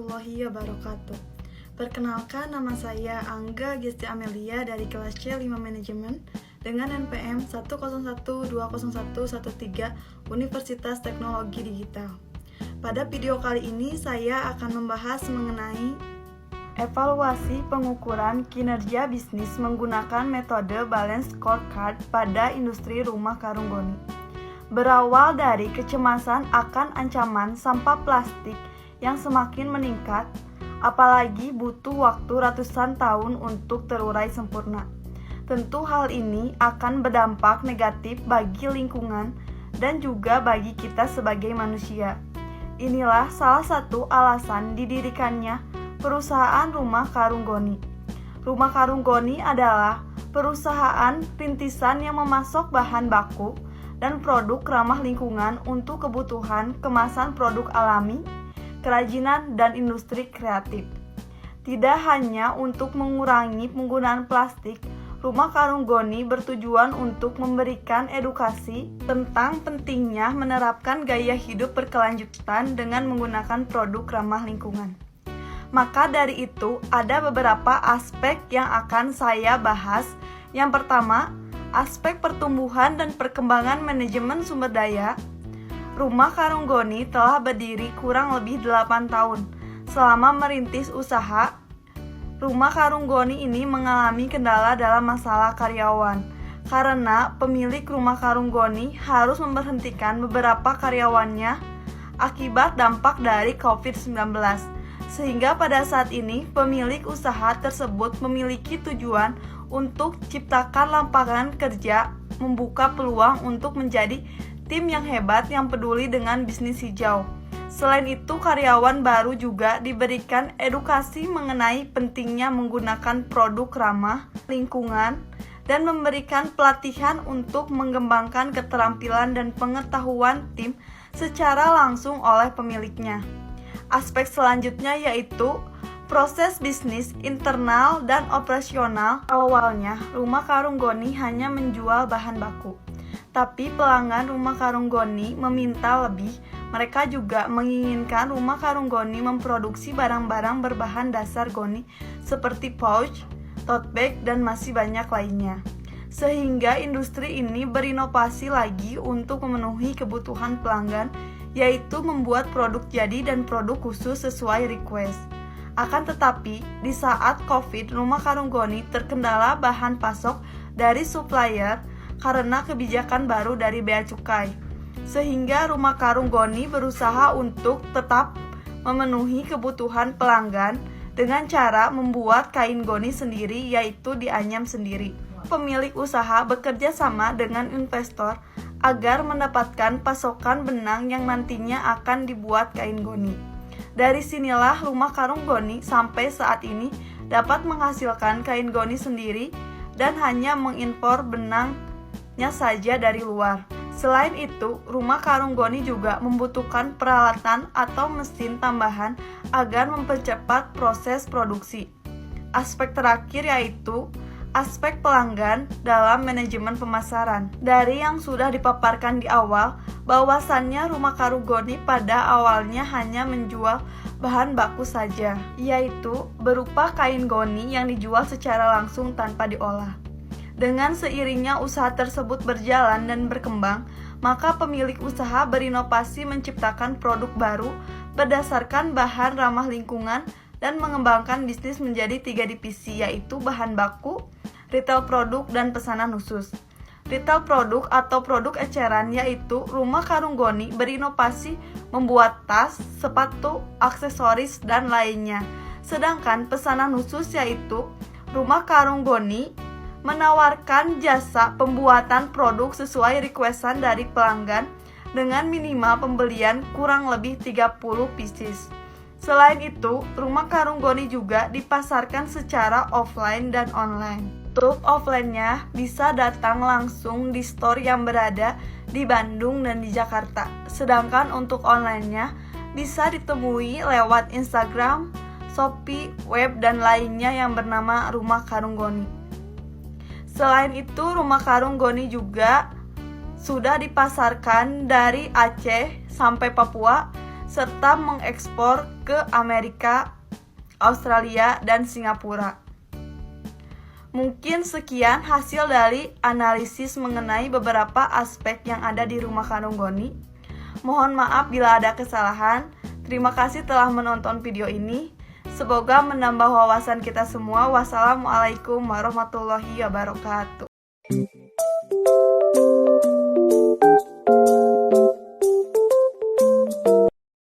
warahmatullahi wabarakatuh. Perkenalkan, nama saya Angga Gesti Amelia dari kelas C5 Manajemen dengan NPM 101201113 Universitas Teknologi Digital. Pada video kali ini saya akan membahas mengenai evaluasi pengukuran kinerja bisnis menggunakan metode Balance Scorecard pada industri rumah karung goni. Berawal dari kecemasan akan ancaman sampah plastik yang semakin meningkat, apalagi butuh waktu ratusan tahun untuk terurai sempurna. Tentu hal ini akan berdampak negatif bagi lingkungan dan juga bagi kita sebagai manusia. Inilah salah satu alasan didirikannya perusahaan Rumah Karung Goni. Rumah Karung Goni adalah perusahaan rintisan yang memasok bahan baku dan produk ramah lingkungan untuk kebutuhan kemasan produk alami, kerajinan, dan industri kreatif. Tidak hanya untuk mengurangi penggunaan plastik, Rumah Karung Goni bertujuan untuk memberikan edukasi tentang pentingnya menerapkan gaya hidup berkelanjutan dengan menggunakan produk ramah lingkungan. Maka dari itu, ada beberapa aspek yang akan saya bahas. Yang pertama, aspek pertumbuhan dan perkembangan manajemen sumber daya. Rumah Karung Goni telah berdiri kurang lebih 8 tahun. Selama merintis usaha, Rumah Karung Goni ini mengalami kendala dalam masalah karyawan, karena pemilik Rumah Karung Goni harus memberhentikan beberapa karyawannya akibat dampak dari COVID-19. Sehingga pada saat ini pemilik usaha tersebut memiliki tujuan untuk ciptakan lapangan kerja, membuka peluang untuk menjadi tim yang hebat yang peduli dengan bisnis hijau. Selain itu, karyawan baru juga diberikan edukasi mengenai pentingnya menggunakan produk ramah lingkungan dan memberikan pelatihan untuk mengembangkan keterampilan dan pengetahuan tim secara langsung oleh pemiliknya. Aspek selanjutnya yaitu proses bisnis internal dan operasional. Awalnya, Rumah Karung Goni hanya menjual bahan baku. Tapi pelanggan Rumah Karung Goni meminta lebih. Mereka juga menginginkan Rumah Karung Goni memproduksi barang-barang berbahan dasar goni seperti pouch, tote bag, dan masih banyak lainnya. Sehingga industri ini berinovasi lagi untuk memenuhi kebutuhan pelanggan, yaitu membuat produk jadi dan produk khusus sesuai request. Akan tetapi, di saat COVID, Rumah Karung Goni terkendala bahan pasok dari supplier karena kebijakan baru dari Bea Cukai. Sehingga Rumah Karung Goni berusaha untuk tetap memenuhi kebutuhan pelanggan dengan cara membuat kain goni sendiri, yaitu dianyam sendiri. Pemilik usaha bekerja sama dengan investor agar mendapatkan pasokan benang yang nantinya akan dibuat kain goni. Dari sinilah Rumah Karung Goni sampai saat ini dapat menghasilkan kain goni sendiri dan hanya mengimpor benangnya saja dari luar. Selain itu, Rumah Karung Goni juga membutuhkan peralatan atau mesin tambahan agar mempercepat proses produksi. Aspek terakhir yaitu aspek pelanggan dalam manajemen pemasaran. Dari yang sudah dipaparkan di awal, bahwasannya Rumah Karung Goni pada awalnya hanya menjual bahan baku saja, yaitu berupa kain goni yang dijual secara langsung tanpa diolah. Dengan seiringnya usaha tersebut berjalan dan berkembang, maka pemilik usaha berinovasi menciptakan produk baru berdasarkan bahan ramah lingkungan dan mengembangkan bisnis menjadi 3 divisi, yaitu bahan baku, retail produk, dan pesanan khusus. Retail produk atau produk eceran yaitu Rumah Karung Goni berinovasi membuat tas, sepatu, aksesoris, dan lainnya. Sedangkan pesanan khusus yaitu Rumah Karung Goni menawarkan jasa pembuatan produk sesuai requestan dari pelanggan dengan minimal pembelian kurang lebih 30 pieces. Selain itu, Rumah Karung Goni juga dipasarkan secara offline dan online. Untuk offline-nya bisa datang langsung di store yang berada di Bandung dan di Jakarta. Sedangkan untuk online-nya bisa ditemui lewat Instagram, Shopee, web, dan lainnya yang bernama Rumah Karung Goni. Selain itu, Rumah Karung Goni juga sudah dipasarkan dari Aceh sampai Papua serta mengekspor ke Amerika, Australia, dan Singapura. Mungkin sekian hasil dari analisis mengenai beberapa aspek yang ada di Rumah Kandung Goni. Mohon maaf bila ada kesalahan. Terima kasih telah menonton video ini. Semoga menambah wawasan kita semua. Wassalamualaikum warahmatullahi wabarakatuh.